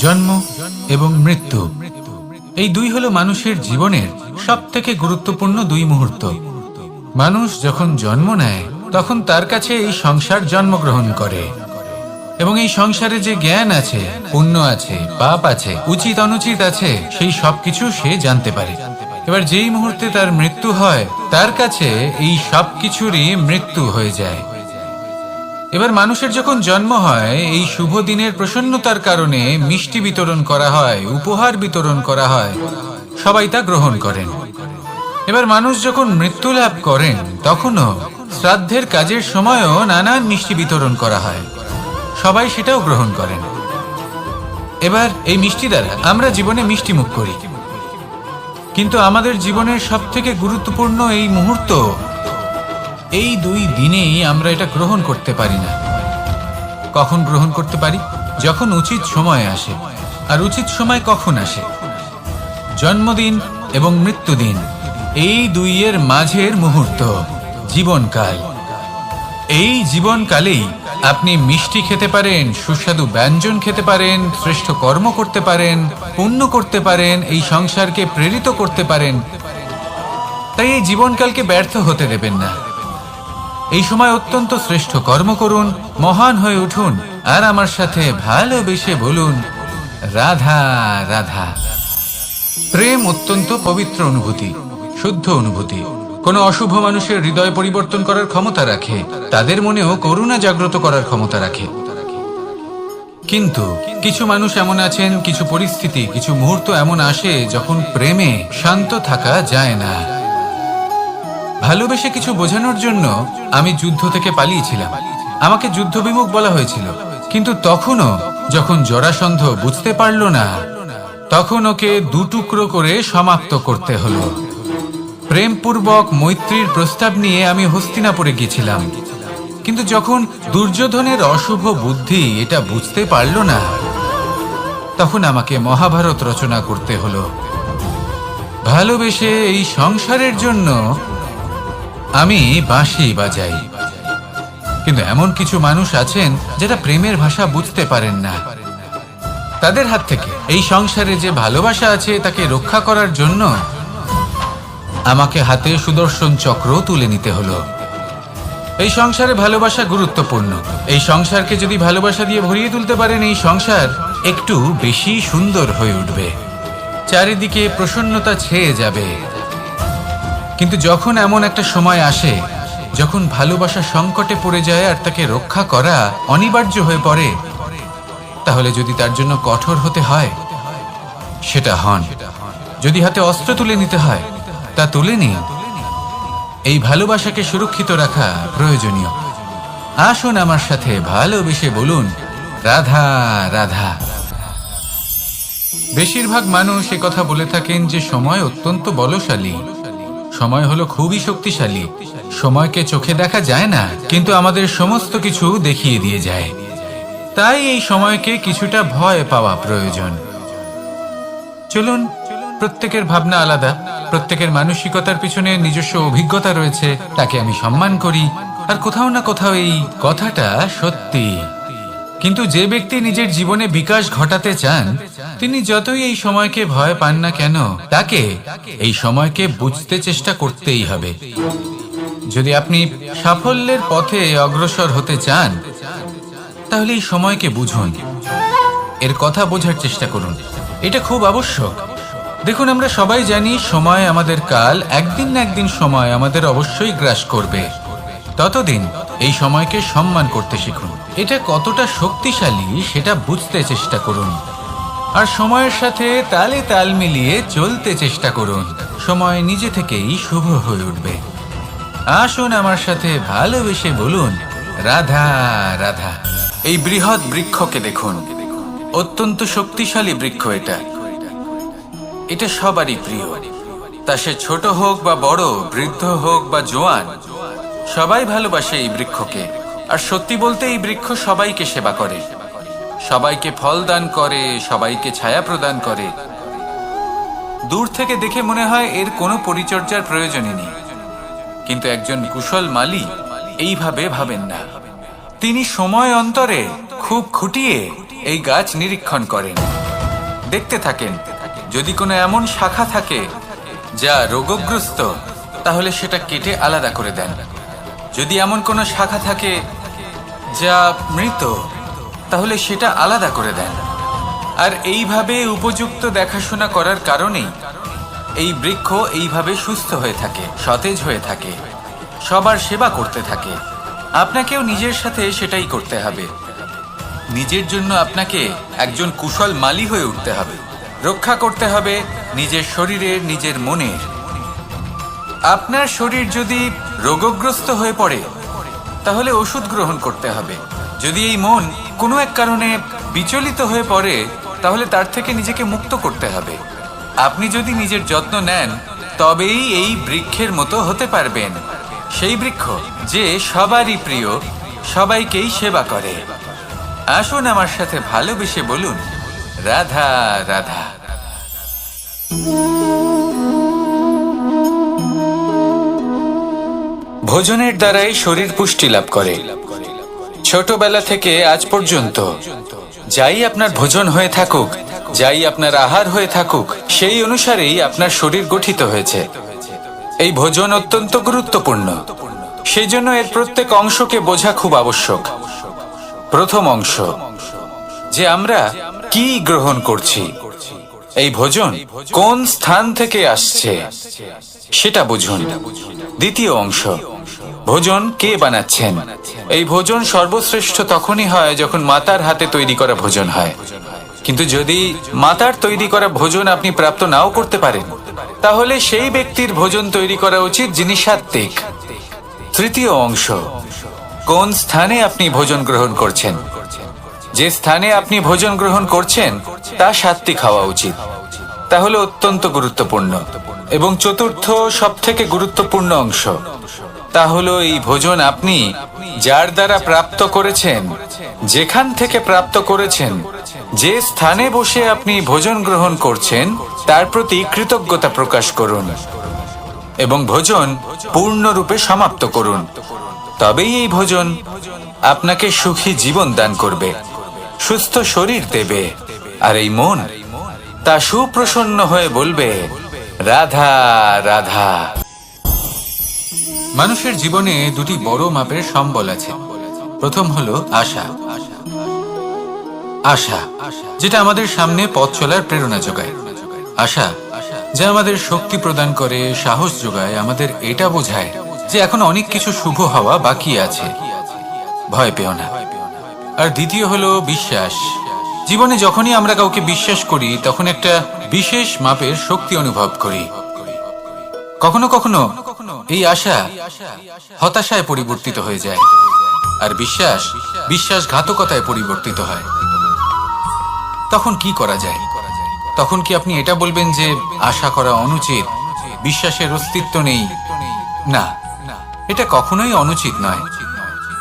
জন্ম এবং মৃত্যু এই দুই হলো মানুষের জীবনের সবথেকে গুরুত্বপূর্ণ দুই মুহূর্ত। মানুষ যখন জন্ম নেয় তখন তার কাছে এই সংসার জন্মগ্রহণ করে এবং এই সংসারে যে জ্ঞান আছে, পুণ্য আছে, পাপ আছে, উচিত অনুচিত আছে, সেই সবকিছু সে জানতে পারে। এবার যেই মুহূর্তে তার মৃত্যু হয় তার কাছে এই সবকিছুরই মৃত্যু হয়ে যায়। এবার মানুষের যখন জন্ম হয় এই শুভ দিনের প্রসন্নতার কারণে মিষ্টি বিতরণ করা হয়, উপহার বিতরণ করা হয়, সবাই তা গ্রহণ করেন। এবার মানুষ যখন মৃত্যু লাভ করেন তখনও শ্রাদ্ধের কাজের সময়ও নানান মিষ্টি বিতরণ করা হয়, সবাই সেটাও গ্রহণ করেন। এবার এই মিষ্টি দ্বারা আমরা জীবনে মিষ্টি মুখ করি, কিন্তু আমাদের জীবনের সবথেকে গুরুত্বপূর্ণ এই মুহূর্ত, এই দুই দিনেই আমরা এটা গ্রহণ করতে পারি না। কখন গ্রহণ করতে পারি? যখন উচিত সময় আসে। আর উচিত সময় কখন আসে? জন্মদিন এবং মৃত্যুদিন, এই দুইয়ের মাঝের মুহূর্ত, জীবনকাল। এই জীবনকালেই আপনি মিষ্টি খেতে পারেন, সুস্বাদু ব্যঞ্জন খেতে পারেন, শ্রেষ্ঠ কর্ম করতে পারেন, পুণ্য করতে পারেন, এই সংসারকে প্রেরিত করতে পারেন। তাই এই জীবনকালকে ব্যর্থ হতে দেবেন না। এই সময় অত্যন্ত শ্রেষ্ঠ কর্ম করুন, মহান হয়ে উঠুন, আর আমার সাথে ভালোবেসে বলুন, রাধা রাধা। প্রেম অত্যন্ত পবিত্র অনুভূতি, শুদ্ধ অনুভূতি। কোনো অশুভ মানুষের হৃদয় পরিবর্তন করার ক্ষমতা রাখে, তাদের মনেও করুণা জাগ্রত করার ক্ষমতা রাখে। কিন্তু কিছু মানুষ এমন আছেন, কিছু পরিস্থিতি, কিছু মুহূর্ত এমন আসে যখন প্রেমে শান্ত থাকা যায় না। ভালোবেসে কিছু বোঝানোর জন্য আমি যুদ্ধ থেকে পালিয়েছিলাম, আমাকে যুদ্ধবিমুখ বলা হয়েছিল। কিন্তু তখনও যখন জরাসন্ধ বুঝতে পারল না, তখন ওকে দুটুকরো করে সমাপ্ত করতে হলো। প্রেমপূর্বক মৈত্রীর প্রস্তাব নিয়ে আমি হস্তিনাপুরে গিয়েছিলাম, কিন্তু যখন দুর্যোধনের অশুভ বুদ্ধি এটা বুঝতে পারল না, তখন আমাকে মহাভারত রচনা করতে হলো। ভালোবেসে এই সংসারের জন্য আমি বাঁশি বাজাই। কিন্তু এমন কিছু মানুষ আছেন যারা প্রেমের ভাষা বুঝতে পারেন না। তাদের হাত থেকে এই সংসারে যে ভালোবাসা আছে তাকে রক্ষা করার জন্য আমাকে হাতে সুদর্শন চক্র তুলে নিতে হলো। এই সংসারে ভালোবাসা গুরুত্বপূর্ণ। এই সংসারকে যদি ভালোবাসা দিয়ে ভরিয়ে তুলতে পারেন, এই সংসার একটু বেশি সুন্দর হয়ে উঠবে, চারিদিকে প্রসন্নতা ছেয়ে যাবে। কিন্তু যখন এমন একটা সময় আসে যখন ভালোবাসা সংকটে পড়ে যায় আর তাকে রক্ষা করা অনিবার্য হয়ে পড়ে, তাহলে যদি তার জন্য কঠোর হতে হয় সেটা হন। যদি হাতে অস্ত্র তুলে নিতে হয় তা তুলে নিন। এই ভালোবাসাকে সুরক্ষিত রাখা প্রয়োজনীয়। আসুন আমার সাথে ভালোবেসে বলুন, রাধা রাধা। বেশিরভাগ মানুষ এ কথা বলে থাকেন যে সময় অত্যন্ত বলশালী, সময় হলো খুবই শক্তিশালী। সময়কে চোখে দেখা যায় না, কিন্তু আমাদের সমস্ত কিছু দেখিয়ে দিয়ে যায়। তাই এই সময়কে কিছুটা ভয় পাওয়া প্রয়োজন। চলুন, প্রত্যেকের ভাবনা আলাদা, প্রত্যেকের মানসিকতার পিছনে নিজস্ব অভিজ্ঞতা রয়েছে, তাকে আমি সম্মান করি। আর কোথাও না কোথাও এই কথাটা সত্যি। কিন্তু যে ব্যক্তি নিজের জীবনে বিকাশ ঘটাতে চান, তিনি যতই এই সময়কে ভয় পান না কেন, তাকে এই সময়কে বুঝতে চেষ্টা করতেই হবে। যদি আপনি সাফল্যের পথে অগ্রসর হতে চান, তাহলে এই সময়কে বুঝুন, এর কথা বোঝার চেষ্টা করুন। এটা খুব আবশ্যক। দেখুন, আমরা সবাই জানি সময় আমাদের কাল, একদিন না একদিন সময় আমাদের অবশ্যই গ্রাস করবে। ততদিন এই সময়কে সম্মান করতে শিখুন। এটা কতটা শক্তিশালী সেটা বুঝতে চেষ্টা করুন, আর সময়ের সাথে তালে তাল মিলিয়ে চলতে চেষ্টা করুন। সময় নিজে থেকেই শুভ হয়ে উঠবে। আসুন আমার সাথে ভালোবেসে বলুন, রাধা রাধা। এই বৃহৎ বৃক্ষকে দেখুন, অত্যন্ত শক্তিশালী বৃক্ষ। এটা সবারই প্রিয়। তা সে ছোট হোক বা বড়, বৃদ্ধ হোক বা জোয়ান, সবাই ভালোবাসে এই বৃক্ষকে। আর সত্যি বলতে এই বৃক্ষ সবাইকে সেবা করে, সবাইকে ফল দান করে, সবাইকে ছায়া প্রদান করে। দূর থেকে দেখে মনে হয় এর কোনো পরিচর্যার প্রয়োজনই নেই, কিন্তু একজন কুশল মালী এইভাবে ভাবেন না। তিনি সময় অন্তরে খুব খুঁটিয়ে এই গাছ নিরীক্ষণ করেন। দেখতে থাকেন। যদি কোনো এমন শাখা থাকে যা রোগগ্রস্ত, তাহলে সেটা কেটে আলাদা করে দেন। যদি এমন কোনো শাখা থাকে যা মৃত, তাহলে সেটা আলাদা করে দেন। আর এইভাবে উপযুক্ত দেখাশোনা করার কারণেই এই বৃক্ষ এইভাবে সুস্থ হয়ে থাকে, সতেজ হয়ে থাকে, সবার সেবা করতে থাকে। আপনাকেও নিজের সাথে সেটাই করতে হবে। নিজের জন্য আপনাকে একজন কুশল মালী হয়ে উঠতে হবে। রক্ষা করতে হবে নিজের শরীরের, নিজের মনের। আপনার শরীর যদি রোগগ্রস্ত হয়ে পড়ে, তাহলে ওষুধ গ্রহণ করতে হবে। যদি এই মন কোনো এক কারণে বিচলিত হয়ে পড়ে, তাহলে তার থেকে নিজেকে মুক্ত করতে হবে। আপনি যদি নিজের যত্ন নেন, তবেই এই বৃক্ষের মতো হতে পারবেন। সেই বৃক্ষ যে সবারই প্রিয়, সবাইকেই সেবা করে। আসুন আমার সাথে ভালোবেসে বলুন, রাধা রাধা। ভোজনের দ্বারাই শরীর পুষ্টি লাভ করে। ছোটবেলা থেকে আজ পর্যন্ত যাই আপনার ভোজন হয়ে থাকুক, যাই আপনার আহার হয়ে থাকুক, সেই অনুসারেই আপনার শরীর গঠিত হয়েছে। এই ভোজন অত্যন্ত গুরুত্বপূর্ণ, সেই জন্য এর প্রত্যেক অংশকে বোঝা খুব আবশ্যক। প্রথম অংশ, যে আমরা কি গ্রহণ করছি, এই ভোজন কোন স্থান থেকে আসছে সেটা বুঝুন। দ্বিতীয় অংশ, ভোজন কে বানাচ্ছেন। এই ভোজন সর্বশ্রেষ্ঠ তখনই হয় যখন মাতার হাতে তৈরি করা ভোজন হয়। কিন্তু যদি মাতার তৈরি করা ভোজন আপনি প্রাপ্ত নাও করতে পারেন, তাহলে সেই ব্যক্তির ভোজন তৈরি করা উচিত যিনি সাত্ত্বিক। তৃতীয় অংশ, কোন স্থানে আপনি ভোজন গ্রহণ করছেন। যে স্থানে আপনি ভোজন গ্রহণ করছেন তা সাত্ত্বিক হওয়া উচিত। তাহলে অত্যন্ত গুরুত্বপূর্ণ। এবং চতুর্থ সবথেকে গুরুত্বপূর্ণ অংশ, তা হলো এই ভোজন আপনি যার দ্বারা প্রাপ্ত করেছেন, যেখান থেকে প্রাপ্ত করেছেন, যে স্থানে বসে আপনি ভোজন গ্রহণ করছেন, তার প্রতি কৃতজ্ঞতা প্রকাশ করুন এবং ভোজন পূর্ণরূপে সমাপ্ত করুন। তবেই এই ভোজন আপনাকে সুখী জীবন দান করবে, সুস্থ শরীর দেবে, আর এই মন তা সুপ্রসন্ন হয়ে বলবে, রাধা রাধা। মানুষের জীবনে দুটি বড় মাপের সম্বল আছে। প্রথম হলো আশা। আশা, যেটা আমাদের সামনে পথ চলার প্রেরণা যোগায়। আশা যা আমাদের শক্তি প্রদান করে, সাহস যোগায়, আমাদের এটা বোঝায় যে এখন অনেক কিছু শুভ হওয়া বাকি আছে, ভয় পেও না। আর দ্বিতীয় হলো বিশ্বাস। জীবনে যখনই আমরা কাউকে বিশ্বাস করি, তখন একটা বিশেষ মাপের শক্তি অনুভব করি। কখনো কখনো এই আশা হতাশায় পরিবর্তিত হয়ে যায়, আর বিশ্বাস বিশ্বাসঘাতকতায় পরিবর্তিত হয়। তখন কি করা যায়? তখন কি আপনি এটা বলবেন যে আশা করা অনুচিত, বিশ্বাসের অস্তিত্ব নেই? না, এটা কখনোই অনুচিত নয়।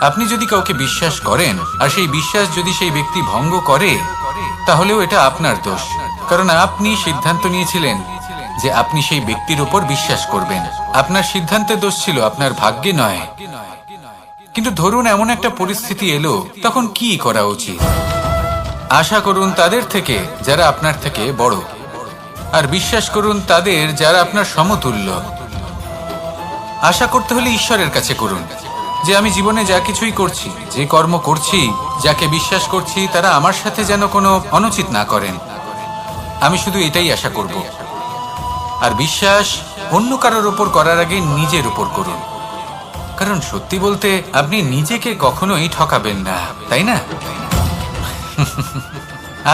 আপনি যদি কাউকে বিশ্বাস করেন আর সেই বিশ্বাস যদি সেই ব্যক্তি ভঙ্গ করে, তাহলেও এটা আপনার দোষ, কারণ আপনি সিদ্ধান্ত নিয়েছিলেন যে আপনি সেই ব্যক্তির উপর বিশ্বাস করবেন। আপনার সিদ্ধান্তের দোষ ছিল, আপনার ভাগ্যে নয়। কিন্তু ধরুন এমন একটা পরিস্থিতি এলো, তখন কি করা উচিত? আশা করুন তাদের থেকে যারা আপনার থেকে বড়, আর বিশ্বাস করুন তাদের যারা আপনার সমতুল্য। আশা করতে হলে ঈশ্বরের কাছে করুন যে আমি জীবনে যা কিছুই করছি, যে কর্ম করছি, যাকে বিশ্বাস করছি, তারা আমার সাথে যেন কোনো অনুচিত না করেন। আমি শুধু এটাই আশা করব। আর বিশ্বাস অন্য কারোর উপর করার আগে নিজের উপর করুন, কারণ সত্যি বলতে আপনি নিজেকে কখনোই ঠকাবেন না, তাই না?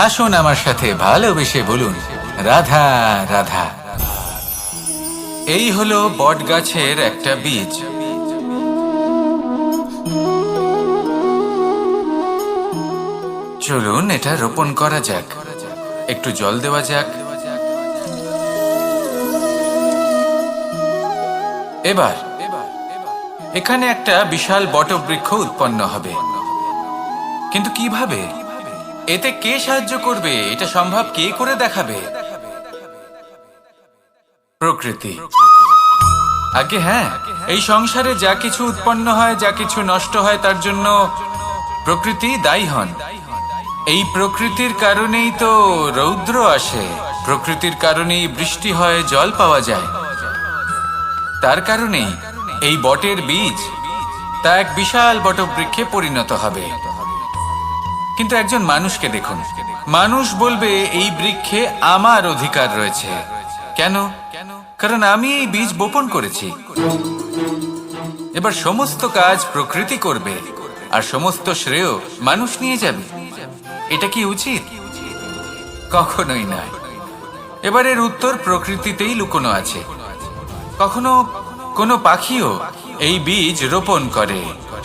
আসুন আমার সাথে ভালোবেসে বলুন, রাধা রাধা। এই হলো বট গাছের একটা বীজ। চলুন এটা রোপণ করা যাক, একটু জল দেওয়া যাক। এবার এখানে একটা বিশাল বটবৃক্ষ উৎপন্ন হবে। কিন্তু কিভাবে? এতে কে সাহায্য করবে? এটা সম্ভব কে করে দেখাবে? প্রকৃতি। আগে হ্যাঁ, এই সংসারে যা কিছু উৎপন্ন হয়, যা কিছু নষ্ট হয়, তার জন্য প্রকৃতি দায়ী হন। এই প্রকৃতির কারণেই তো রৌদ্র আসে, প্রকৃতির কারণেই বৃষ্টি হয়, জল পাওয়া যায়। তার কারণেই এই বটের বীজ তা এক বিশাল বটবৃক্ষে পরিণত হবে। কিন্তু একজন মানুষকে দেখুন, মানুষ বলবে এই বৃক্ষে আমার অধিকার রয়েছে। কেন? কারণ আমি এই বীজ বপন করেছি। এবার সমস্ত কাজ প্রকৃতি করবে আর সমস্ত শ্রেয় মানুষ নিয়ে যাবে। এটা কি উচিত? কখনোই নয়। এবার এর উত্তর প্রকৃতিতেই লুকোনো আছে। কখনো কোনো পাখিও এই বীজ রোপণ করে,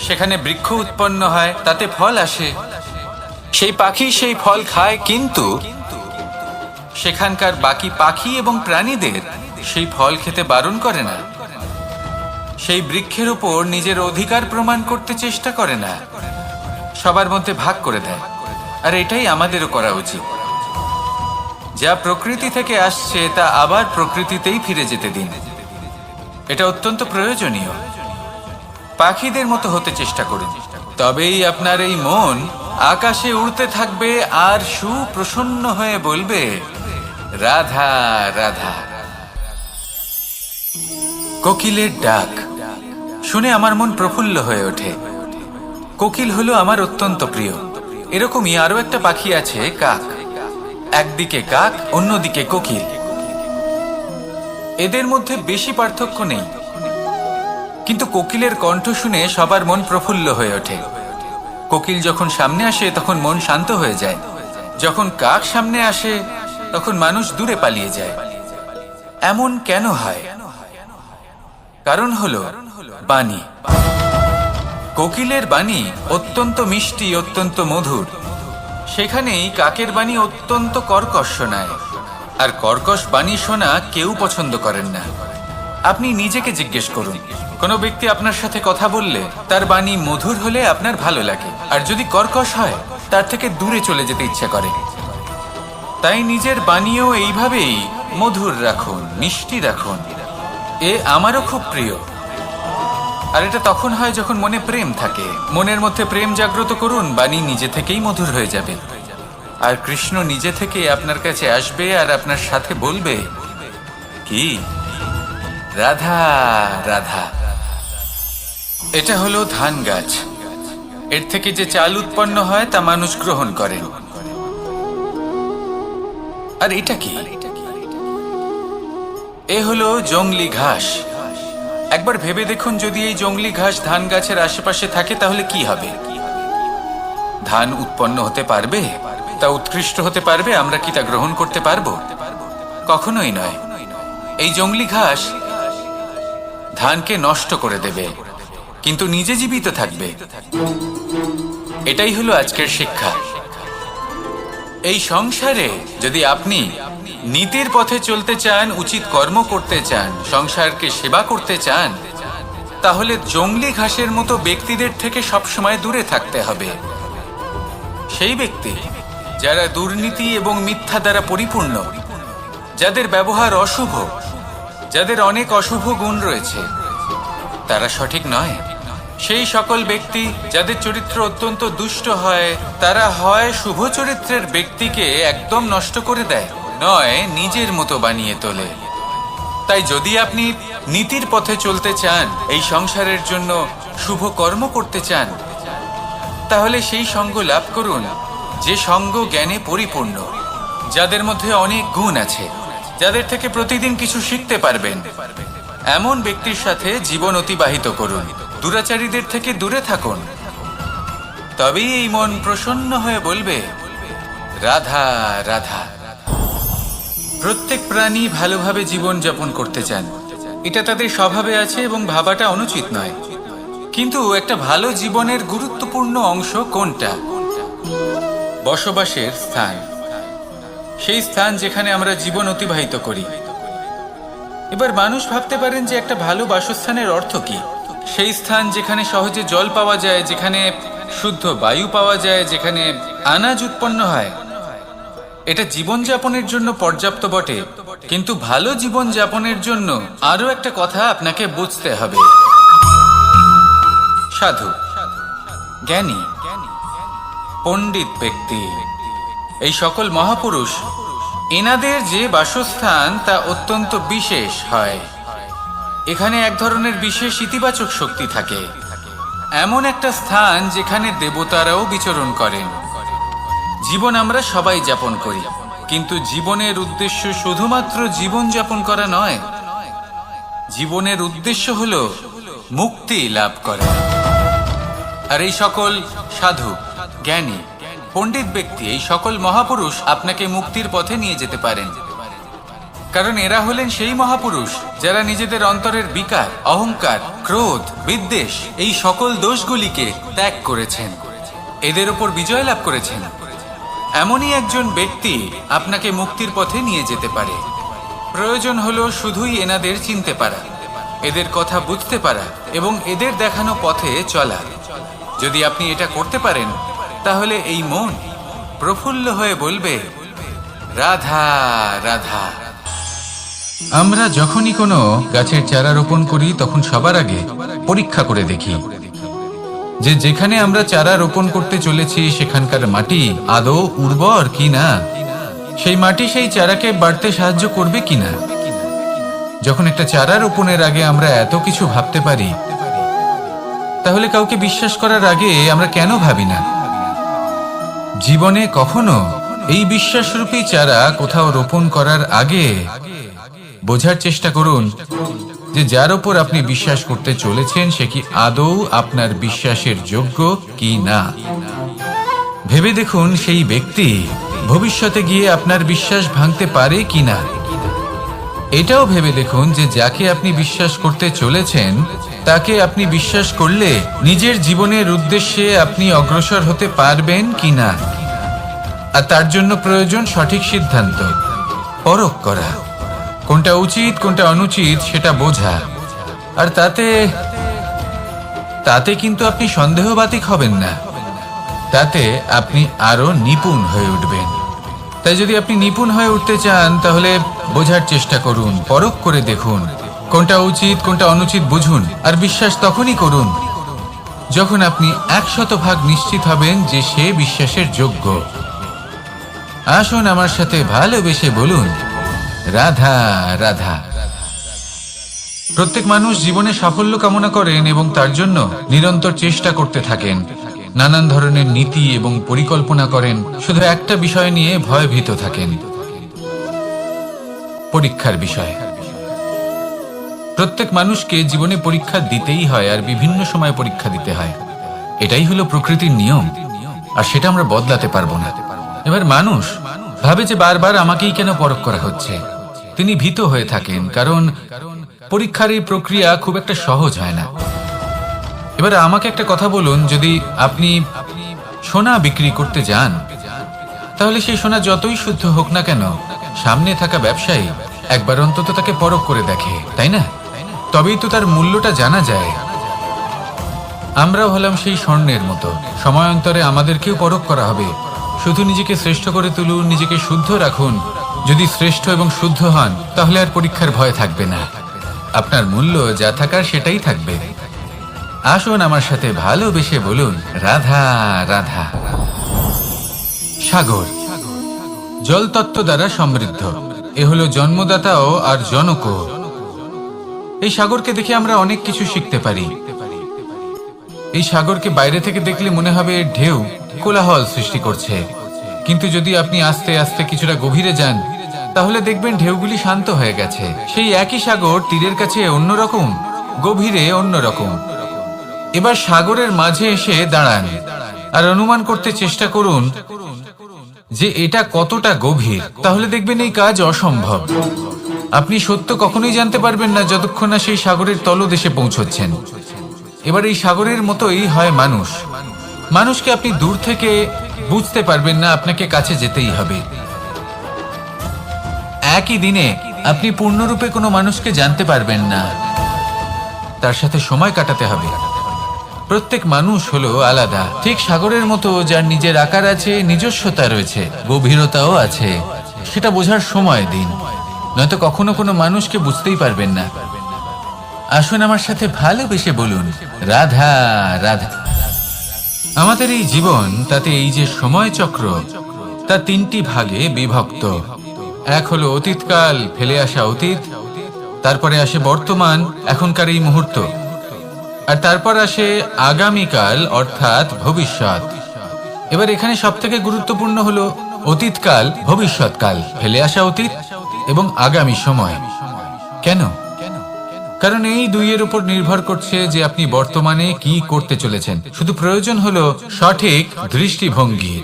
সেখানে বৃক্ষ উৎপন্ন হয়, তাতে ফল আসে, সেই পাখি সেই ফল খায়, কিন্তু সেখানকার বাকি পাখি এবং প্রাণীদের সেই ফল খেতে বারণ করে না। সেই বৃক্ষের উপর নিজের অধিকার প্রমাণ করতে চেষ্টা করে না, সবার মধ্যে ভাগ করে দেয়। আর এটাই আমাদেরও করা উচিত। যা প্রকৃতি থেকে আসছে তা আবার প্রকৃতিতেই ফিরে যেতে দিন। এটা অত্যন্ত প্রয়োজনীয়। পাখিদের মতো হতে চেষ্টা করুন, তবেই আপনার এই মন আকাশে উড়তে থাকবে আর সুপ্রসন্ন হয়ে বলবে, রাধা রাধা। কোকিলের ডাক শুনে আমার মন প্রফুল্ল হয়ে ওঠে। কোকিল হলো আমার অত্যন্ত প্রিয়। এরকমই আরো একটা পাখি আছে, কাক। একদিকে কাক, অন্যদিকে কোকিল। এদের মধ্যে বেশি পার্থক্য নেই, কিন্তু কোকিলের কণ্ঠ শুনে সবার মন প্রফুল্ল হয়ে ওঠে। কোকিল যখন সামনে আসে তখন মন শান্ত হয়ে যায়। যখন কাক সামনে আসে তখন মানুষ দূরে পালিয়ে যায়। এমন কেন হয়? কারণ হলো বাণী। কোকিলের বাণী অত্যন্ত মিষ্টি, অত্যন্ত মধুর। সেখানেই কাকের বাণী অত্যন্ত কর্কশ শোনায়। আর কর্কশ বাণী শোনা কেউ পছন্দ করেন না। আপনি নিজেকে জিজ্ঞেস করুন, কোনো ব্যক্তি আপনার সাথে কথা বললে তার বাণী মধুর হলে আপনার ভালো লাগে, আর যদি কর্কশ হয় তার থেকে দূরে চলে যেতে ইচ্ছা করে। তাই নিজের বাণীও এইভাবেই মধুর রাখুন, মিষ্টি রাখুন। এ আমারও খুব প্রিয়। আর এটা তখন হয় যখন মনে প্রেম থাকে। মনের মধ্যে প্রেম জাগ্রত করুন, বাণী নিজে থেকেই মধুর হয়ে যাবে। আর কৃষ্ণ নিজে থেকে আপনার কাছে আসবে আর আপনার সাথে বলবে, কি রাধা রাধা। এটা হলো ধান গাছ। এর থেকে যে চাল উৎপন্ন হয় তা মানুষ গ্রহণ করেন। আর এটা কি? এ হলো জংলি ঘাস। একবার ভেবে দেখুন, যদি এই জংলি ঘাস ধান গাছের আশেপাশে থাকে তাহলে কি হবে? ধান উৎপন্ন হতে পারবে? তা উৎকৃষ্ট হতে পারবে? আমরা কি তা গ্রহণ করতে পারবো? কখনোই নয়। এই জংলি ঘাস ধানকে নষ্ট করে দেবে, কিন্তু নিজে জীবিত থাকবে। এটাই হলো আজকের শিক্ষা। এই সংসারে যদি আপনি নীতির পথে চলতে চান, উচিত কর্ম করতে চান, সংসারকে সেবা করতে চান, তাহলে জংলি ঘাসের মতো ব্যক্তিদের থেকে সবসময় দূরে থাকতে হবে। সেই ব্যক্তি যারা দুর্নীতি এবং মিথ্যা দ্বারা পরিপূর্ণ, যাদের ব্যবহার অশুভ, যাদের অনেক অশুভ গুণ রয়েছে, তারা সঠিক নয়। সেই সকল ব্যক্তি যাদের চরিত্র অত্যন্ত দুষ্ট হয়, তারা হয় শুভ চরিত্রের ব্যক্তিকে একদম নষ্ট করে দেয়, নয় নিজের মতো বানিয়ে তোলে। তাই যদি আপনি নীতির পথে চলতে চান, এই সংসারের জন্য শুভ কর্ম করতে চান, তাহলে সেই সঙ্গ লাভ করুন যে সঙ্গ জ্ঞানে পরিপূর্ণ, যাদের মধ্যে অনেক গুণ আছে, যাদের থেকে প্রতিদিন কিছু শিখতে পারবেন। এমন ব্যক্তির সাথে জীবন অতিবাহিত করুন। দুরাচারীদের থেকে দূরে থাকুন। তবেই এই মন প্রসন্ন হয়ে বলবে, রাধা রাধা। প্রত্যেক প্রাণী ভালোভাবে জীবন যাপন করতে চান, এটা তাদের স্বভাবে আছে এবং ভাবাটা অনুচিত নয়। কিন্তু একটা ভালো জীবনের গুরুত্বপূর্ণ অংশ কোনটা? বসবাসের স্থান। সেই স্থান যেখানে আমরা জীবন অতিবাহিত করি। এবার মানুষ ভাবতে পারেন যে একটা ভালো বাসস্থানের অর্থ কি? সেই স্থান যেখানে সহজে জল পাওয়া যায়, যেখানে শুদ্ধ বায়ু পাওয়া যায়, যেখানে আনাজ উৎপন্ন হয়। এটা জীবনযাপনের জন্য পর্যাপ্ত বটে, কিন্তু ভালো জীবনযাপনের জন্য আরো একটা কথা আপনাকে বুঝতে হবে। সাধু, জ্ঞানী, পণ্ডিত ব্যক্তি। এই সকল মহাপুরুষ, এনাদের যে বাসস্থান তা অত্যন্ত বিশেষ হয়। এখানে এক ধরনের বিশেষ ইতিবাচক শক্তি থাকে, এমন একটা স্থান যেখানে দেবতারাও বিচরণ করেন। জীবন আমরা সবাই যাপন করি, কিন্তু জীবনের উদ্দেশ্য শুধুমাত্র জীবন যাপন করা নয়। জীবনের উদ্দেশ্য হলো মুক্তি লাভ করা। আর এই সকল সাধু, জ্ঞানী, পণ্ডিত ব্যক্তি, এই সকল মহাপুরুষ আপনাকে মুক্তির পথে নিয়ে যেতে পারেন। কারণ এরা হলেন সেই মহাপুরুষ যারা নিজেদের অন্তরের বিকার, অহংকার, ক্রোধ, বিদ্বেষ এই সকল দোষগুলিকে ত্যাগ করেছেন, এদের উপর বিজয় লাভ করেছেন। এমনই একজন ব্যক্তি আপনাকে মুক্তির পথে নিয়ে যেতে পারে। প্রয়োজন হলো শুধুই এনাদের চিনতে পারা, এদের কথা বুঝতে পারা এবং এদের দেখানো পথে চলা। যদি আপনি এটা করতে পারেন, তাহলে এই মন প্রফুল্ল হয়ে বলবে, রাধা রাধা। আমরা যখনই কোনো গাছের চারা রোপণ করি, তখন সবার আগে পরীক্ষা করে দেখি যে যেখানে আমরা চারা রোপণ করতে চলেছি সেখানকার মাটি আদৌ উর্বর কিনা, সেই মাটি সেই চারাকে বাড়তে সাহায্য করবে কিনা। যখন একটা চারা রোপণের আগে আমরা এত কিছু ভাবতে পারি, তাহলে কাউকে বিশ্বাস করার আগে আমরা কেন ভাবি না? জীবনে কখনো এই বিশ্বাসরূপী চারা কোথাও রোপণ করার আগে বোঝার চেষ্টা করুন যে যার উপর আপনি বিশ্বাস করতে চলেছেন সে কি আদৌ আপনার বিশ্বাসের যোগ্য কি না। ভেবে দেখুন সেই ব্যক্তি ভবিষ্যতে গিয়ে আপনার বিশ্বাস ভাঙতে পারে কিনা। এটাও ভেবে দেখুন যে যাকে আপনি বিশ্বাস করতে চলেছেন তাকে আপনি বিশ্বাস করলে নিজের জীবনের উদ্দেশ্যে আপনি অগ্রসর হতে পারবেন কিনা। আর তার জন্য প্রয়োজন সঠিক সিদ্ধান্ত, পরখ করা, কোনটা উচিত কোনটা অনুচিত সেটা বোঝা। আর তাতে কিন্তু আপনি সন্দেহবাতিক হবেন না, তাতে আপনি আরো নিপুণ হয়ে উঠবেন। তাই যদি আপনি নিপুণ হয়ে উঠতে চান, তাহলে বোঝার চেষ্টা করুন, পরখ করে দেখুন কোনটা উচিত কোনটা অনুচিত বুঝুন। আর বিশ্বাস তখনই করুন যখন আপনি 100% নিশ্চিত হবেন যে সে বিশ্বাসের যোগ্য। আসুন আমার সাথে ভালোবেসে বলুন, রাধা রাধা। প্রত্যেক মানুষ জীবনে সাফল্য কামনা করেন এবং তার জন্য নিরন্তর চেষ্টা করতে থাকেন, নানান ধরনের নীতি এবং পরিকল্পনা করেন। শুধু একটা বিষয় নিয়ে ভয়ভীত থাকেন, পরীক্ষার বিষয়। প্রত্যেক মানুষকে জীবনে পরীক্ষা দিতেই হয়, আর বিভিন্ন সময় পরীক্ষা দিতে হয়। এটাই হলো প্রকৃতির নিয়ম, আর সেটা আমরা বদলাতে পারবো না। এবার মানুষ ভাবে যে বারবার আমাকেই কেন পরখ করা হচ্ছে। তিনি ভীত হয়ে থাকেন, কারণ পরীক্ষার এই প্রক্রিয়া খুব একটা সহজ হয় না। এবার আমাকে একটা কথা বলুন, যদি আপনি সোনা বিক্রি করতে যান, তাহলে সেই সোনা যতই শুদ্ধ হোক না কেন, সামনে থাকা ব্যবসায়ী একবার অন্তত তাকে পরখ করে দেখে, তাই না? তবেই তো তার মূল্যটা জানা যায়। আমরাও হলাম সেই স্বর্ণের মতো, সময়ান্তরে আমাদেরকেও পরখ করা হবে। শুধু নিজেকে শ্রেষ্ঠ করে তুলুন, নিজেকে শুদ্ধ রাখুন। যদি শ্রেষ্ঠ এবং শুদ্ধ হন, তাহলে আর পরীক্ষার ভয় থাকবে না। আপনার মূল্য যা থাকার সেটাই থাকবে। আসুন আমার সাথে ভালোবেসে বলুন, রাধা রাধা। সাগর জল তত্ত্ব দ্বারা সমৃদ্ধ, এ হলো জন্মদাতাও আর জনকও। এই সাগরকে দেখে আমরা অনেক কিছু শিখতে পারি। এই সাগরকে বাইরে থেকে দেখলে মনে হবে ঢেউ কোলাহল সৃষ্টি করছে, কিন্তু যদি আপনি আস্তে আস্তে কিছুটা গভীরে যান, তাহলে দেখবেন ঢেউগুলি শান্ত হয়ে গেছে। সেই একই সাগর তীরের কাছে অন্যরকম, গভীরে অন্যরকম। এবার সাগরের মাঝে এসে দাঁড়ান আর অনুমান করতে চেষ্টা করুন যে এটা কতটা গভীর। তাহলে দেখবেন এই কাজ অসম্ভব। আপনি সত্য কখনোই জানতে পারবেন না যতক্ষণ না সেই সাগরের তলদেশে পৌঁছচ্ছেন। এবার এই সাগরের মতোই হয় মানুষ। মানুষকে আপনি দূর থেকে বুঝতে পারবেন না, আপনাকে কাছে যেতেই হবে। একই দিনে আপনি পূর্ণরূপে কোনো মানুষকে জানতে পারবেন না, তার সাথে সময় কাটাতে হবে। প্রত্যেক মানুষ হলো আলাদা, ঠিক সাগরের মতো, যার নিজের আকার আছে, নিজস্বতা রয়েছে, গভীরতাও আছে। সেটা বোঝার সময় দিন, নয়তো কখনো কোনো মানুষকে বুঝতেই পারবেন না। আসুন আমার সাথে ভালোবেসে বলুন, রাধা রাধা। আমাদের এই জীবন, তাতে এই যে সময় চক্র, তা তিনটি ভাগে বিভক্ত। এক হলো অতীতকাল, ফেলে আসা অতীত, তারপরে আসে বর্তমান, এখনকার এই মুহূর্ত, আর তারপর আসে আগামীকাল অর্থাৎ ভবিষ্যৎ। এবার এখানে সবথেকে গুরুত্বপূর্ণ হলো অতীতকাল, ভবিষ্যৎকাল, ফেলে আসা অতীত এবং আগামী সময়। কেন? কারণ এই দুইয়ের উপর নির্ভর করছে যে আপনি বর্তমানে কি করতে চলেছেন। শুধু প্রয়োজন হলো সঠিক দৃষ্টিভঙ্গির।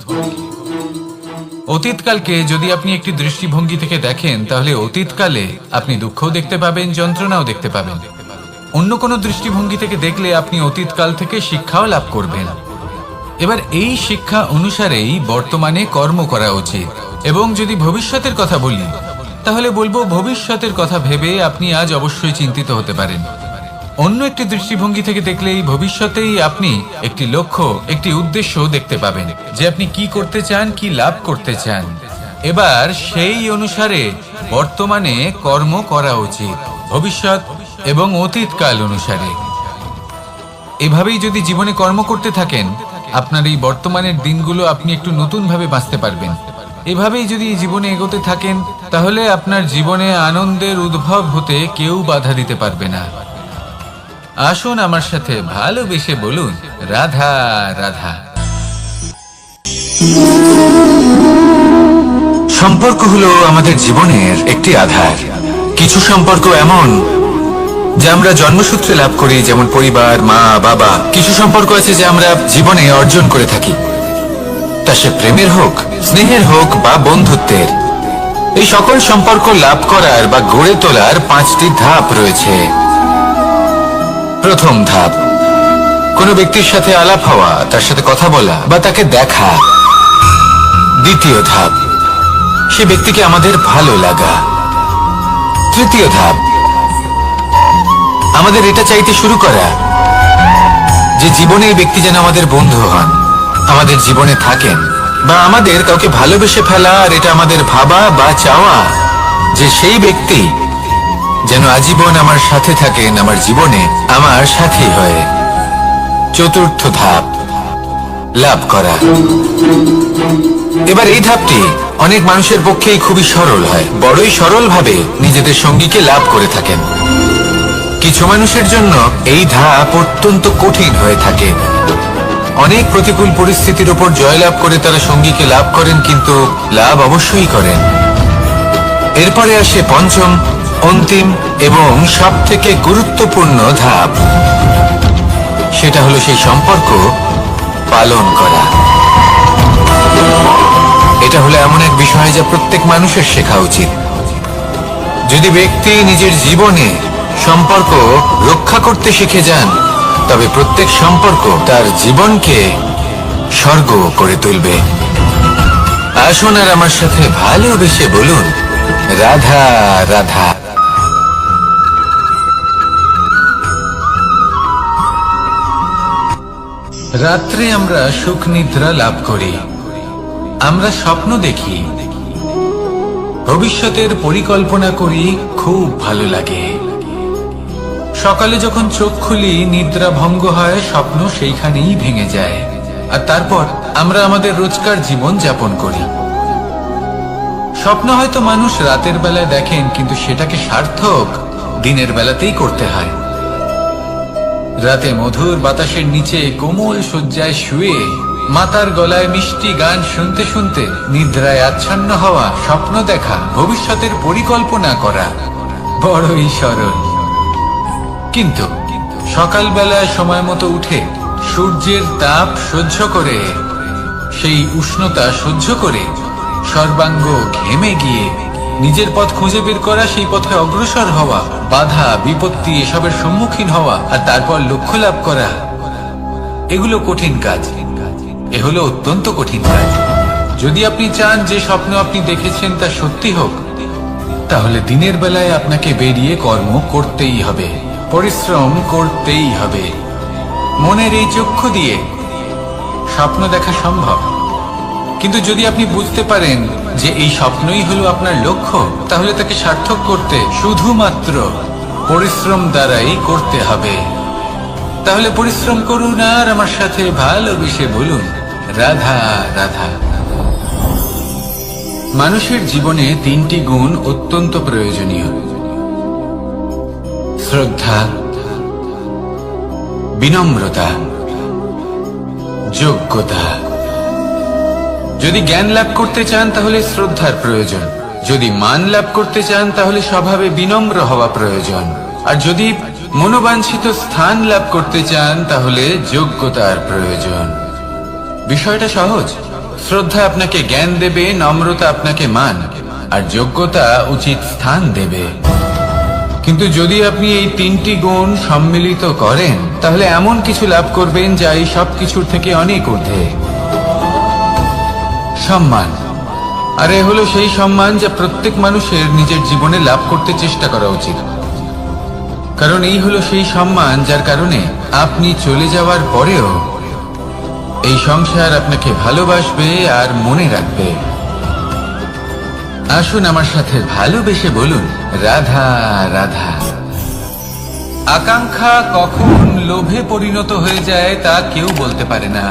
অতীতকালকে যদি আপনি একটি দৃষ্টিভঙ্গি থেকে দেখেন, তাহলে অতীতকালে আপনি দুঃখও দেখতে পাবেন, যন্ত্রণাও দেখতে পাবেন। অন্য কোনো দৃষ্টিভঙ্গি থেকে দেখলে আপনি অতীতকাল থেকে শিক্ষাও লাভ করবেন। এবার এই শিক্ষা অনুসারেই বর্তমানে কর্ম করা উচিত। এবং যদি ভবিষ্যতের কথা বলি, তাহলে বলবো ভবিষ্যতের কথা ভেবে আপনি আজ অবশ্যই চিন্তিত হতে পারেন। অন্য একটি দৃষ্টিভঙ্গি থেকে দেখলে এই ভবিষ্যতেই আপনি একটি লক্ষ্য, একটি উদ্দেশ্য দেখতে পাবেন, যে আপনি কি করতে চান, কি লাভ করতে চান। এবার সেই অনুসারে বর্তমানে কর্ম করা উচিত, ভবিষ্যৎ এবং অতীতকাল অনুসারে। এভাবেই যদি জীবনে কর্ম করতে থাকেন, আপনার এই বর্তমানের দিনগুলো আপনি একটু নতুনভাবে বাঁচতে পারবেন। এভাবেই যদি জীবনে এগোতে থাকেন, তাহলে আপনার জীবনে আনন্দের উদ্ভব হতে কেউ বাধা দিতে পারবে না। আসুন আমার সাথে ভালোবেসে বলুন, রাধা রাধা। সম্পর্ক হলো আমাদের জীবনের একটি আধার। কিছু সম্পর্ক এমন যা আমরা জন্মসূত্রে লাভ করি, যেমন পরিবার, মা, বাবা। কিছু সম্পর্ক আছে যা আমরা জীবনে অর্জন করে থাকি, তা সে প্রেমের হোক, স্নেহের হোক বা বন্ধুত্বের। এই সকল সম্পর্ক লাভ করার বা গড়ে তোলার 5টি ধাপ রয়েছে। প্রথম ধাপ, কোনো ব্যক্তির সাথে আলাপ হওয়া, তার সাথে কথা বলা বা তাকে দেখা। দ্বিতীয় ধাপ, সে ব্যক্তিকে আমাদের ভালো লাগা। তৃতীয় ধাপ, আমাদের এটা চাইতে শুরু করা যে জীবনে এই ব্যক্তি যেন আমাদের বন্ধু হন, আমাদের জীবনে থাকেন, বা আমাদের কাউকে ভালোবেসে ফেলা, আর এটা আমাদের ভাবা বা চাওয়া যে সেই ব্যক্তি যেন আজীবন আমার সাথে থাকেন, আমার জীবনে আমার সাথী হয়ে। চতুর্থ ধাপ, লাভ করা। এবার এই ধাপটি অনেক মানুষের পক্ষেই খুবই সরল হয়, বড়ই সরল ভাবে নিজেদের সঙ্গীকে লাভ করে থাকেন। কিছু মানুষের জন্য এই ধাপ অত্যন্ত কঠিন হয়ে থাকে। অনেক প্রতিকূল পরিস্থিতির উপর জয়লাভ করে তারা সঙ্গীকে লাভ করেন, কিন্তু লাভ অবশ্যই করেন। এরপরে আসে পঞ্চম, অন্তিম এবং সবথেকে গুরুত্বপূর্ণ ধাপ। সেটা হলো সেই সম্পর্ক পালন করা। এটা হলো এমন এক বিষয় যা প্রত্যেক মানুষের শেখা উচিত। যদি ব্যক্তি নিজের জীবনে সম্পর্ক রক্ষা করতে শিখে যান, তবে প্রত্যেক সম্পর্ক তার জীবনকে স্বর্গ করে তুলবে। আসুন আর আমার সাথে ভালোবেসে বলুন, রাধা রাধা। রাত্রে আমরা সুখ নিদ্রা লাভ করি, আমরা স্বপ্ন দেখি, ভবিষ্যতের পরিকল্পনা করি, খুব ভালো লাগে। সকালে যখন চোখ খুলি, নিদ্রা ভঙ্গ হয়, স্বপ্ন সেইখানেই ভেঙে যায়, আর তারপর আমরা আমাদের রোজকার জীবন যাপন করি। স্বপ্ন হয়তো মানুষ রাতের বেলায় দেখেন, কিন্তু সেটাকে সার্থক দিনের বেলাতেই করতে হয়। রাতে মধুর বাতাসের নিচে কোমল শয্যায় শুয়ে মাতার গলায় মিষ্টি গান শুনতে শুনতে নিদ্রায় আচ্ছন্ন হওয়া, স্বপ্ন দেখা, ভবিষ্যতের পরিকল্পনা করা বড়ই সরল। কিন্তু সকালবেলায় সময় মতো উঠে সূর্যের তাপ সহ্য করে, সেই উষ্ণতা সহ্য করে সর্বাঙ্গ ঘেমে গিয়ে নিজের পথ খুঁজে বের করা, সেই পথে অগ্রসর হওয়া, বাধা বিপত্তি এসবের সম্মুখীন হওয়া, আর তারপর লক্ষ্য লাভ করা, এগুলো কঠিন কাজ। এ হলো অত্যন্ত কঠিন কাজ। যদি আপনি চান যে স্বপ্ন আপনি দেখেছেন তা সত্যি হোক, তাহলে দিনের বেলায় আপনাকে বেরিয়ে কর্ম করতেই হবে, পরিশ্রম করতেই হবে। মনের এই চক্ষু দিয়ে স্বপ্ন দেখা সম্ভব, কিন্তু যদি আপনি বুঝতে পারেন যে এই স্বপ্নই হলো আপনার লক্ষ্য, তাহলে তাকে সার্থক করতে শুধুমাত্র পরিশ্রম দ্বারাই করতে হবে। তাহলে পরিশ্রম করুন আর আমার সাথে ভালোবেসে বলুন, রাধা রাধা। মানুষের জীবনে তিনটি গুণ অত্যন্ত প্রয়োজনীয়: শ্রদ্ধা, বিনম্রতা, যোগ্যতা। যদি জ্ঞান লাভ করতে চান তাহলে শ্রদ্ধার প্রয়োজন, যদি মান লাভ করতে চান তাহলে স্বভাবে বিনম্র হওয়া প্রয়োজন, আর যদি মনোবাঞ্ছিত স্থান লাভ করতে চান তাহলে যোগ্যতার প্রয়োজন। বিষয়টা সহজ। শ্রদ্ধা আপনাকে জ্ঞান দেবে, নম্রতা আপনাকে মান, আর যোগ্যতা উচিত স্থান দেবে। কিন্তু যদি আপনি এই তিনটি গুণ সম্মিলিত করেন তাহলে এমন কিছু লাভ করবেন যা এই সব কিছুর থেকে অনেক ঊর্ধ্বে। সম্মান। আর এ হলো সেই সম্মান যা প্রত্যেক মানুষের নিজের জীবনে লাভ করতে চেষ্টা করা উচিত। কারণ এই হলো সেই সম্মান যার কারণে আপনি চলে যাওয়ার পরেও এই সংসার আপনাকে ভালোবাসবে আর মনে রাখবে। আসুন আমার সাথে ভালোবেসে বলুন, রাধা রাধা। আকাঙ্ক্ষা কখন লোভে পরিণত হয়ে যায় তা কেউ বলতে পারে না।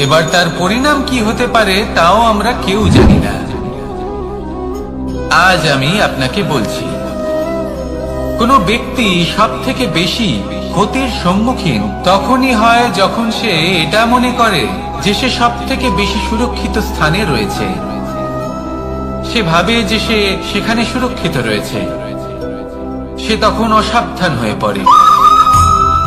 এবার তার পরিণাম কি হতে পারে তাও আমরা কেউ জানি না। আজ আমি আপনাকে বলছি, কোনো ব্যক্তি সব থেকে বেশি ক্ষতির সম্মুখীন তখনই হয় যখন সে এটা মনে করে যে সে সব থেকে বেশি সুরক্ষিত স্থানে রয়েছে। সে ভাবে যে সে সেখানে সুরক্ষিত রয়েছে। সে তখন অসাবধান হয়ে পড়ে,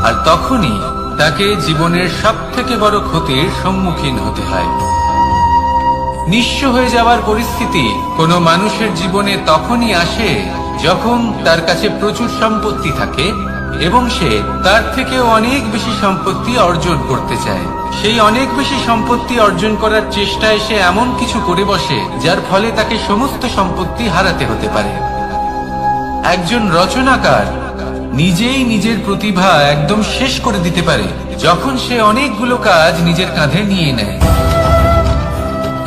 আর তখনই তাকে জীবনের সব থেকে বড় ক্ষতির সম্মুখীন হতে হয়। নিঃস্ব হয়ে যাওয়ার পরিস্থিতি কোনো মানুষের জীবনে তখনই আসে যখন তার কাছে প্রচুর সম্পত্তি থাকে এবং সে তার থেকে অনেক বেশি সম্পত্তি অর্জন করতে চায়। সেই অনেক বেশি সম্পত্তি অর্জন করার চেষ্টায় সে এমন কিছু করে বসে যার ফলে তাকে সমস্ত সম্পত্তি হারাতে হতে পারে। একজন রচনাকার নিজেই নিজের প্রতিভা একদম শেষ করে দিতে পারে যখন সে অনেকগুলো কাজ নিজের কাঁধে নিয়ে নেয়।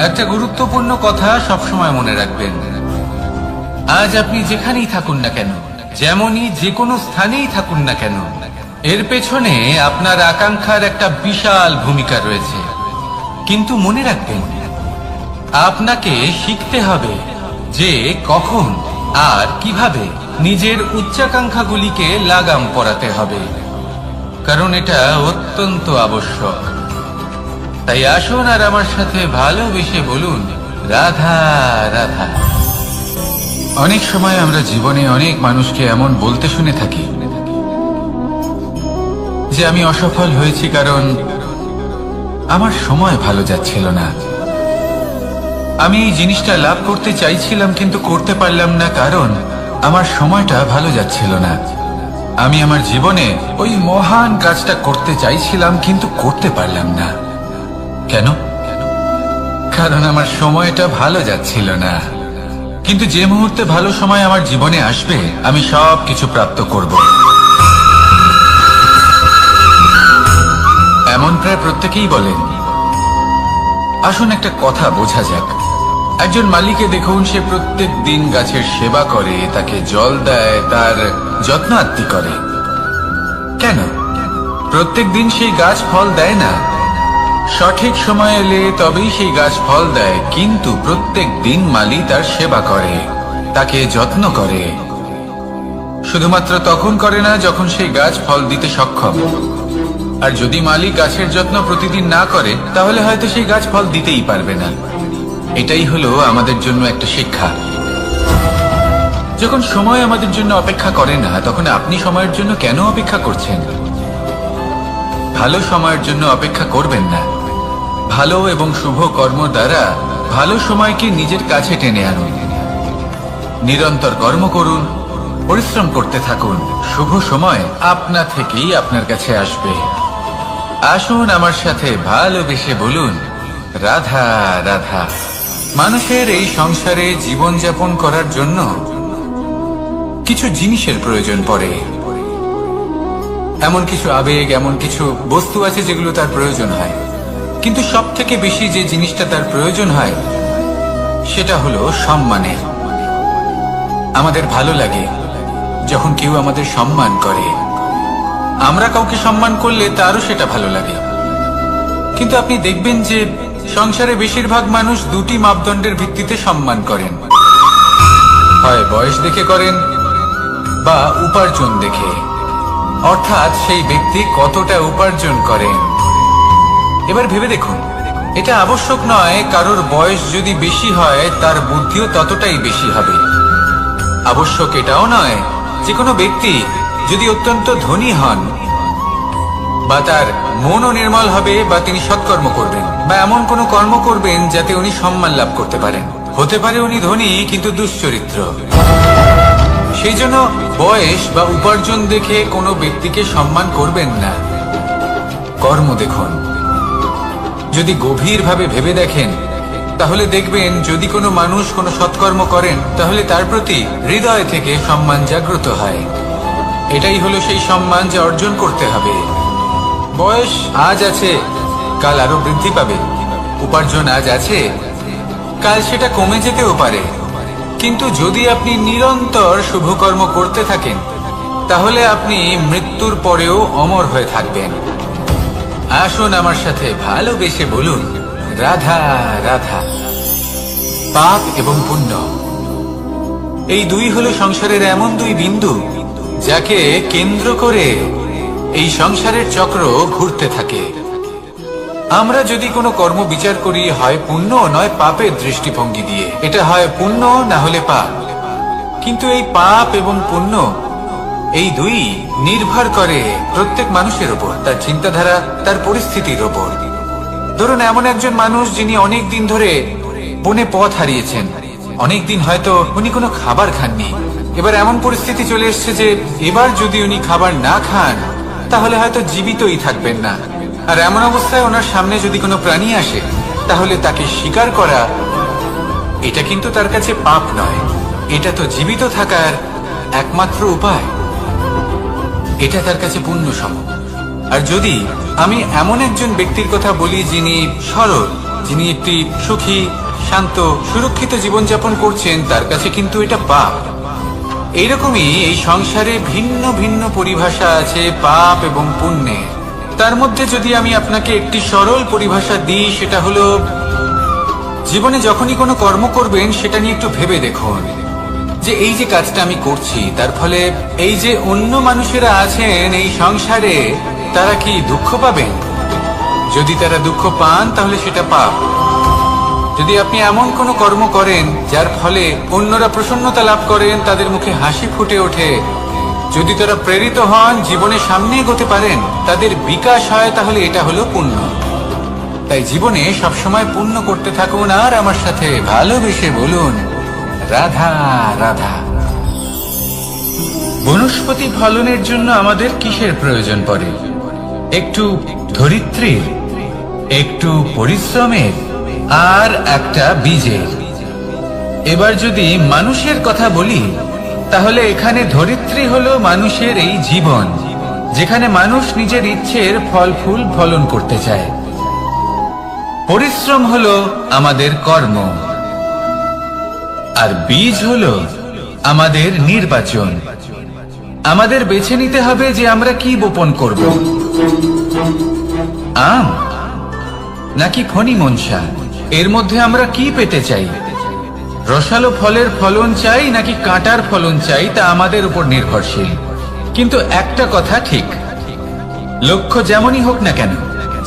একটা গুরুত্বপূর্ণ কথা সবসময় মনে রাখবেন, আজ আপনি যেখানেই থাকুন না কেন, যেমনই যে কোনো স্থানেই থাকুন না কেন, এর পেছনে আপনার আকাঙ্ক্ষার একটা বিশাল ভূমিকা রয়েছে। কিন্তু মনে রাখবেন, আপনাকে শিখতে হবে যে কখন আর কিভাবে নিজের উচ্চাকাঙ্ক্ষাগুলিকে লাগাম পরাতে হবে, কারণ এটা অত্যন্ত আবশ্যক। তাই আসুন আর আমার সাথে ভালোবেসে বলুন, রাধা রাধা। অনেক সময় আমরা জীবনে অনেক মানুষকে এমন বলতে শুনে থাকি যে আমি অসফল হয়েছি কারণ আমার সময় ভালো যাচ্ছিল না। আমি এই জিনিসটা লাভ করতে চাইছিলাম কিন্তু করতে পারলাম না কারণ আমার সময়টা ভালো যাচ্ছিল না। আমি আমার জীবনে ওই মহান কাজটা করতে চাইছিলাম কিন্তু করতে পারলাম না। কেন? কারণ আমার সময়টা ভালো যাচ্ছিল না। কিন্তু যে মুহূর্তে ভালো সময় আমার জীবনে আসবে আমি সব কিছু প্রাপ্ত করব। এমন প্রায় প্রত্যেকেই বলেন। আসুন একটা কথা বোঝা যাক। একজন মালিকে দেখুন, সে প্রত্যেক দিন গাছের সেবা করে, তাকে জল দেয়, তার যত্ন আত্তি করে। কেন? প্রত্যেক দিন সেই গাছ ফল দেয় না। সঠিক সময় এলে তবেই সেই গাছ ফল দেয়, কিন্তু প্রত্যেক দিন মালি তার সেবা করে, তাকে যত্ন করে। শুধুমাত্র তখন করে না যখন সেই গাছ ফল দিতে সক্ষম। আর যদি মালিক গাছের যত্ন প্রতিদিন না করে তাহলে হয়তো সেই গাছ ফল দিতেই পারবে না। এটাই হলো আমাদের জন্য একটা শিক্ষা। যখন সময় আমাদের জন্য অপেক্ষা করে না তখন আপনি সময়ের জন্য কেন অপেক্ষা করছেন? ভালো সময়ের জন্য অপেক্ষা করবেন না। ভালো এবং শুভ কর্ম দ্বারা ভালো সময়কে নিজের কাছে টেনে আনুন। নিরন্তর কর্ম করুন, পরিশ্রম করতে থাকুন। শুভ সময় আপনা থেকেই আপনার কাছে আসবে। আসুন আমার সাথে ভালোবেসে বলুন, রাধা রাধা। মানুষের এই সংসারে জীবনযাপন করার জন্য কিছু জিনিসের প্রয়োজন পড়ে। এমন কিছু আবেগ, এমন কিছু বস্তু আছে যেগুলো তার প্রয়োজন হয়। কিন্তু সব থেকে বেশি যে জিনিসটা তার প্রয়োজন হয় সেটা হলো সম্মানের। আমাদের ভালো লাগে যখন কেউ আমাদের সম্মান করে। আমরা কাউকে সম্মান করলে তারও সেটা ভালো লাগে। কিন্তু আপনি দেখবেন যে সংসারে বেশিরভাগ মানুষ দুটি মাপদণ্ডের ভিত্তিতে সম্মান করেন, হয় বয়স দেখে করেন বা উপার্জন দেখে, অর্থাৎ সেই ব্যক্তি কতটা উপার্জন করেন। এবার ভেবে দেখুন, এটা আবশ্যক নয় কারোর বয়স যদি বেশি হয় তার বুদ্ধিও ততটাই বেশি হবে। আবশ্যক এটাও নয় যে কোনো ব্যক্তি যদি অত্যন্ত ধনী হন বা তার মনও নির্মল হবে বা তিনি সৎকর্ম করবেন বা এমন কোনো কর্ম করবেন যাতে উনি সম্মান লাভ করতে পারেন। হতে পারে উনি ধনী কিন্তু দুশ্চরিত্র। সেই জন্য বয়স বা উপার্জন দেখে কোনো ব্যক্তিকে সম্মান করবেন না, কর্ম দেখুন। যদি গভীরভাবে ভেবে দেখেন তাহলে দেখবেন যদি কোনো মানুষ কোনো সৎকর্ম করেন তাহলে তার প্রতি হৃদয় থেকে সম্মান জাগ্রত হয়। এটাই হলো সেই সম্মান যা অর্জন করতে হবে। বয়স আজ আছে, কাল আরো বৃদ্ধি পাবে। উপার্জন আজ আছে, কাল সেটা কমে যেতেও পারে। কিন্তু যদি আপনি নিরন্তর শুভকর্ম করতে থাকেন তাহলে আপনি মৃত্যুর পরেও অমর হয়ে থাকবেন। আসুন আমার সাথে ভালোবেসে বলুন, রাধা রাধা। পাপ এবং পুণ্য, এই দুই হলো সংসারের এমন দুই বিন্দু যাকে কেন্দ্র করে এই সংসারের চক্র ঘুরতে থাকে। আমরা যদি কোনো কর্ম বিচার করি হয় পুণ্য নয় পাপের দৃষ্টিভঙ্গি দিয়ে, এটা হয় পুণ্য না হলে পাপ। কিন্তু এই পাপ এবং পুণ্য এই দুই নির্ভর করে প্রত্যেক মানুষের উপর, তার চিন্তাধারা, তার পরিস্থিতির উপর। ধরুন এমন একজন মানুষ যিনি অনেক দিন ধরে বনে পথ হারিয়েছেন, অনেক দিন হয়তো উনি কোনো খাবার খাননি। এবার এমন পরিস্থিতি চলে এসছে যে এবার যদি উনি খাবার না খান তাহলে হয়তো জীবিতই থাকবেন না। আর এমন অবস্থায় ওনার সামনে যদি কোনো প্রাণী আসে তাহলে তাকে শিকার করা, এটা কিন্তু তার কাছে পাপ নয়, এটা তো জীবিত থাকার একমাত্র উপায়। এটা তার কাছে পুণ্য সম। আর যদি আমি এমন একজন ব্যক্তির কথা বলি যিনি সরল, যিনি একটি সুখী, শান্ত, সুরক্ষিত জীবনযাপন করছেন, তার কাছে কিন্তু এটা পাপ। এইরকমই এই সংসারে ভিন্ন ভিন্ন পরিভাষা আছে পাপ এবং পুণ্যের। তার মধ্যে যদি আমি আপনাকে একটি সরল পরিভাষা দিই, সেটা হলো জীবনে যখনই কোনো কর্ম করবেন সেটা নিয়ে একটু ভেবে দেখুন যে এই যে কাজটা আমি করছি তার ফলে এই যে অন্য মানুষেরা আছেন এই সংসারে তারা কি দুঃখ পাবেন? যদি তারা দুঃখ পান তাহলে সেটা পাপ। যদি আপনি এমন কোনো কর্ম করেন যার ফলে অন্যরা প্রসন্নতা লাভ করেন, তাদের মুখে হাসি ফুটে ওঠে, যদি তারা প্রেরিত হন, জীবনে সামনে এগোতে পারেন, তাদের বিকাশ হয়, তাহলে এটা হলো পুণ্য। তাই জীবনে সবসময় পুণ্য করতে থাকুন আর আমার সাথে ভালোবেসে বলুন, রাধা রাধা। বনস্পতি ফলনের জন্য আমাদের কিসের প্রয়োজন পড়ে? একটু ধরিত্রীর, একটু পরিশ্রমের আর একটা বীজের। এবার যদি মানুষের কথা বলি তাহলে এখানে ধরিত্রী হলো মানুষের এই জীবন, যেখানে মানুষ নিজের ইচ্ছের ফল ফুল ফলন করতে চায়। পরিশ্রম হলো আমাদের কর্ম, আর বীজ হলো আমাদের নির্বাচন। আমাদের বেছে নিতে হবে যে আমরা কি বপন করব, আম নাকি ফণি মনসা। এর মধ্যে আমরা কি পেতে চাই? রসালো ফলের ফলন চাই নাকি কাঁটার ফলন চাই, তা আমাদের উপর নির্ভরশীল। কিন্তু একটা কথা ঠিক, লক্ষ্য যেমনই হোক না কেন,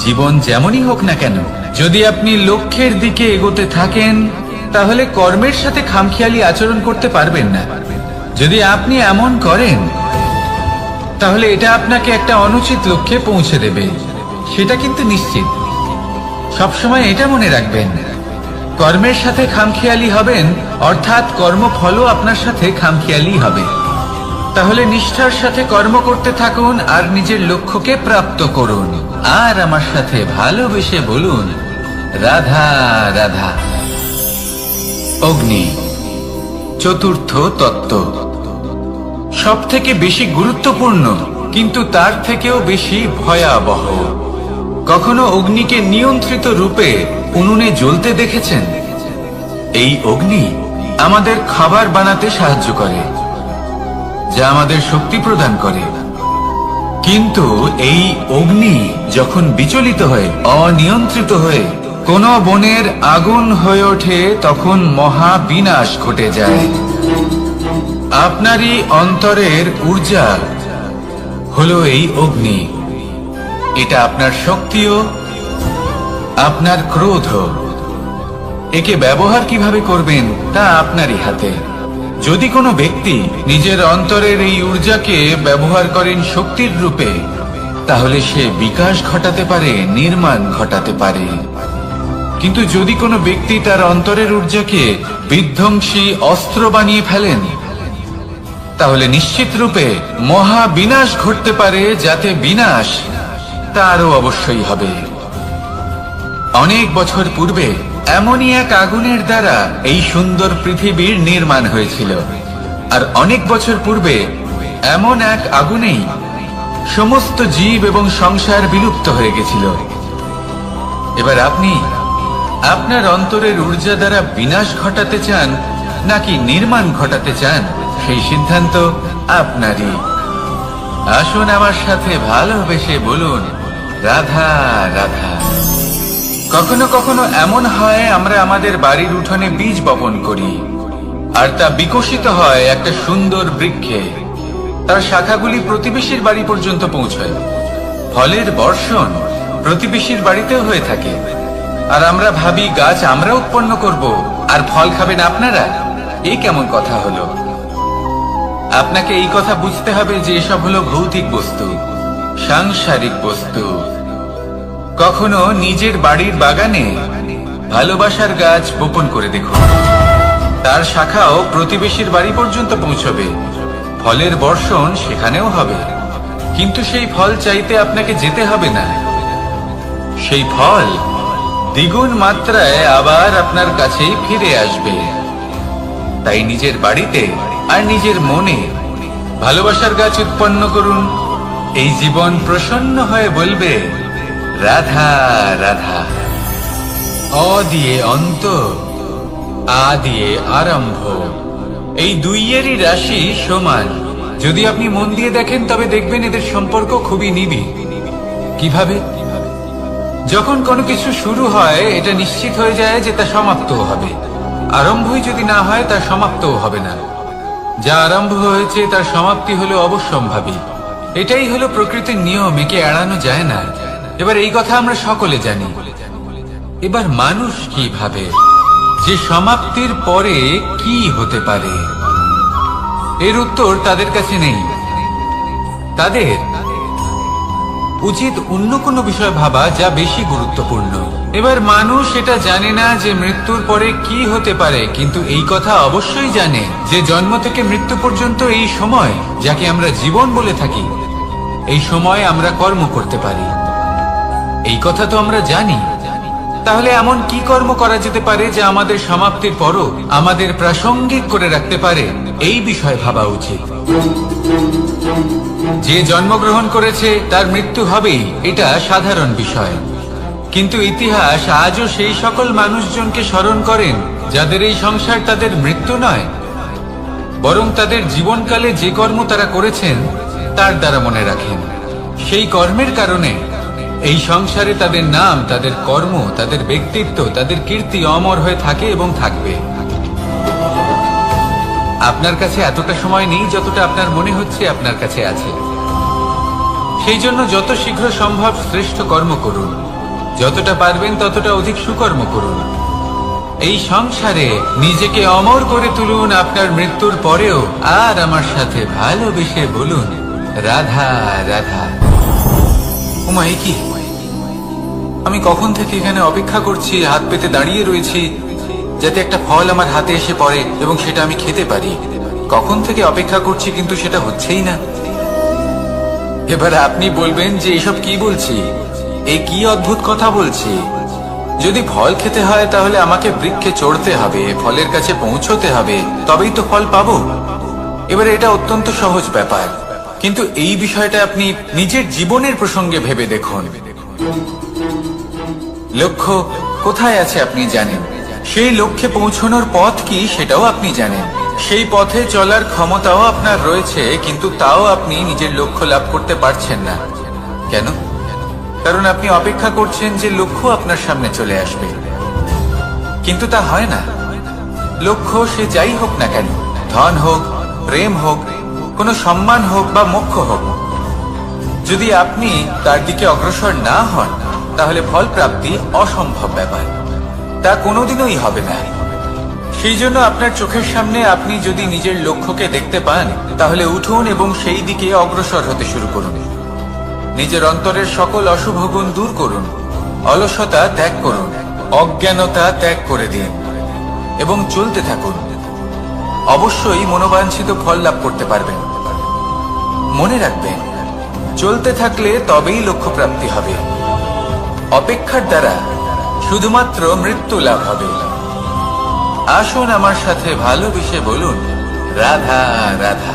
জীবন যেমনই হোক না কেন, যদি আপনি লক্ষ্যের দিকে এগোতে থাকেন তাহলে কর্মের সাথে খামখেয়ালি আচরণ করতে পারবেন না। যদি আপনি এমন করেন তাহলে এটা আপনাকে একটা অনুচিত লক্ষ্যে পৌঁছে দেবে, সেটা কিন্তু নিশ্চিত। সবসময় এটা মনে রাখবেন, কর্মের সাথে খামখেয়ালি হবেন অর্থাৎ কর্মফলও আপনার সাথে খামখেয়ালি হবে। তাহলে নিষ্ঠার সাথে কর্ম করতে থাকুন আর নিজের লক্ষ্যকে প্রাপ্ত করুন। আর আমার সাথে ভালোবেসে বলুন, রাধা রাধা। অগ্নি, চতুর্থ তত্ত্ব, সব থেকে বেশি গুরুত্বপূর্ণ কিন্তু তার থেকেও বেশি ভয়াবহ। কখনো অগ্নিকে নিয়ন্ত্রিত রূপে উনুনে জ্বলতে দেখেছেন? এই অগ্নি আমাদের খাবার বানাতে সাহায্য করে, যা আমাদের শক্তি প্রদান করে। কিন্তু এই অগ্নি যখন বিচলিত হয়ে অনিয়ন্ত্রিত হয়ে কোন বনের আগুন হয়ে ওঠে, তখন মহা বিনাশ ঘটে যায়। আপনারই অন্তরের ঊর্জা হলো এই অগ্নি। এটা আপনার শক্তিও, আপনার ক্রোধ। একে ব্যবহার কিভাবে করবেন তা আপনারই হাতে। যদি কোনো ব্যক্তি নিজের অন্তরের এই ঊর্জাকে ব্যবহার করেন শক্তির রূপে, তাহলে সে বিকাশ ঘটাতে পারে, নির্মাণ ঘটাতে পারে। কিন্তু যদি কোনো ব্যক্তি তার অন্তরের ঊর্জাকে বিধ্বংসী অস্ত্র বানিয়ে ফেলেন, তাহলে নিশ্চিত রূপে মহা বিনাশ ঘটতে পারে, যাতে বিনাশ তারও অবশ্যই হবে। অনেক বছর পূর্বে এমনই এক আগুনের দ্বারা এই সুন্দর পৃথিবীর নির্মাণ হয়েছিল। আর অনেক বছর পূর্বে এমন এক আগুনেই সমস্ত জীব এবং সংসার বিলুপ্ত হয়ে গেছিল। এবার আপনি আপনার অন্তরের ঊর্জা দ্বারা বিনাশ ঘটাতে চান নাকি নির্মাণ ঘটাতে চান, সেই সিদ্ধান্ত আপনারই। আসুন আমার সাথে ভালোবেসে বলুন, রাধা রাধা। কখনো কখনো এমন হয়, আমরা আমাদের বাড়ির উঠোনে বীজ বপন করি, আর তা বিকশিত হয় একটা সুন্দর বৃক্ষে। তার শাখাগুলি প্রতিবেশীর বাড়ি পর্যন্ত পৌঁছায়। ফলের বর্ষণ প্রতিবেশীর বাড়িতেও হয়ে থাকে। আর আমরা ভাবি গাছ আমরা উৎপন্ন করব, আর ফল খাবেন আপনারা। এই কেমন কথা হলো? আপনাকে এই কথা বুঝতে হবে যে এসব হলো ভৌতিক বস্তু, সাংসারিক বস্তু। কখনো নিজের বাড়ির বাগানে ভালোবাসার গাছ বপন করে দেখুন। তার শাখাও প্রতিবেশীর বাড়ি পর্যন্ত পৌঁছবে, ফলের বর্ষণ সেখানেও হবে। কিন্তু সেই ফল চাইতে আপনাকে যেতে হবে না, সেই ফল দ্বিগুণ মাত্রায় আবার আপনার কাছেই ফিরে আসবে। তাই নিজের বাড়িতে আর নিজের মনে ভালোবাসার গাছ উৎপন্ন করুন। এই জীবন প্রসন্ন হয়ে বলবে, রাধা রাধা। অ দিয়ে অন্ত, আ দিয়ে আরম্ভ। এই দুইয়েরই রাশি সমান। যদি আপনি মন দিয়ে দেখেন তবে দেখবেন এদের সম্পর্ক খুবই নিবিড়। কিভাবে? যখন কোনো কিছু শুরু হয়, এটা নিশ্চিত হয়ে যায় যে তা সমাপ্তও হবে। আরম্ভই যদি না হয়, তার সমাপ্তও হবে না। যা আরম্ভ হয়েছে তার সমাপ্তি হলো অবশ্যম্ভাবী। এটাই হলো প্রকৃতির নিয়ম, একে এড়ানো যায় না। এবার এই কথা আমরা সকলে জানি। এবার মানুষ কি ভাবে যে সমাপ্তির পরে কি হতে পারে, এর উত্তর তাদের কাছে নেই। তাদের উচিত অন্য কোনো বিষয় ভাবা যা বেশি গুরুত্বপূর্ণ। এবার মানুষ এটা জানে না যে মৃত্যুর পরে কি হতে পারে, কিন্তু এই কথা অবশ্যই জানে যে জন্ম থেকে মৃত্যু পর্যন্ত এই সময়, যাকে আমরা জীবন বলে থাকি, এই সময় আমরা কর্ম করতে পারি। এই কথা তো আমরা জানি। তাহলে এমন কি কর্ম করা যেতে পারে যা আমাদের সমাপ্তির পরও আমাদের প্রাসঙ্গিক করে রাখতে পারে, এই বিষয়ে ভাবা উচিত। যে জন্মগ্রহণ করেছে তার মৃত্যু হবেই, এটা সাধারণ বিষয়। কিন্তু ইতিহাস আজও সেই সকল মানুষজনকে স্মরণ করেন যাদের এই সংসার তাদের মৃত্যু নয়, বরং তাদের জীবনকালে যে কর্ম তারা করেছেন তার দ্বারা মনে রাখেন। সেই কর্মের কারণে এই সংসারে তাদের নাম, তাদের কর্ম, তাদের ব্যক্তিত্ব, তাদের কীর্তি অমর হয়ে থাকে এবং থাকবে। আপনার কাছে এতটা সময় নেই যতটা আপনার মনে হচ্ছে আপনার কাছে আছে। সেই জন্য যত শীঘ্র সম্ভব শ্রেষ্ঠ কর্ম করুন, যতটা পারবেন ততটা অধিক সুকর্ম করুন। এই সংসারে নিজেকে অমর করে তুলুন আপনার মৃত্যুর পরেও। আর আমার সাথে ভালোবেসে বলুন, রাধা রাধা। ওমা, এ কি? আমি কখন থেকে এখানে অপেক্ষা করছি, হাত পেতে দাঁড়িয়ে রয়েছি যাতে একটা ফল আমার হাতে এসে পড়ে এবং সেটা আমি খেতে পারি। কখন থেকে অপেক্ষা করছি, কিন্তু সেটা হচ্ছেই না। এবার আপনি বলবেন যে এসব কি বলছি, এ কি অদ্ভুত কথা বলছি। যদি ফল খেতে হয় তাহলে আমাকে বৃক্ষে চড়তে হবে, ফলের কাছে পৌঁছতে হবে, তবেই তো ফল পাবো। এবারে এটা অত্যন্ত সহজ ব্যাপার, কিন্তু এই বিষয়টা আপনি নিজের জীবনের প্রসঙ্গে ভেবে দেখুন। লক্ষ্য কোথায় আছে আপনি জানেন, সেই লক্ষ্যে পৌঁছানোর পথ কি সেটাও আপনি জানেন। সেই পথে চলার ক্ষমতাও আপনার রয়েছে, কিন্তু তাও আপনি নিজের লক্ষ্য লাভ করতে পারছেন না। কেন? কারণ আপনি অপেক্ষা করছেন যে লক্ষ্য আপনার সামনে চলে আসবে, কিন্তু তা হয় না। লক্ষ্য সে যাই হোক না কেন, ধন হোক, প্রেম হোক, কোনো সম্মান হোক বা মোক্ষ হোক, যদি আপনি তার দিকে অগ্রসর না হন তাহলে ফল প্রাপ্তি অসম্ভব ব্যাপার, তা কোনোদিনই হবে না। সেই জন্য আপনার চোখের সামনে আপনি যদি নিজের লক্ষ্যকে দেখতে পান, তাহলে উঠুন এবং সেই দিকে অগ্রসর হতে শুরু করুন। নিজের অন্তরের সকল অশুভ গুণ দূর করুন, অলসতা ত্যাগ করুন, অজ্ঞানতা ত্যাগ করে দিন এবং চলতে থাকুন। অবশ্যই মনোবাঞ্ছিত ফল লাভ করতে পারবেন। মনে রাখবেন, চলতে থাকলে তবেই লক্ষ্য প্রাপ্তি হবে। অপেক্ষার দ্বারা শুধুমাত্র মৃত্যু লাভ হবে। আসুন আমার সাথে ভালোবেসে বলুন, রাধা রাধা।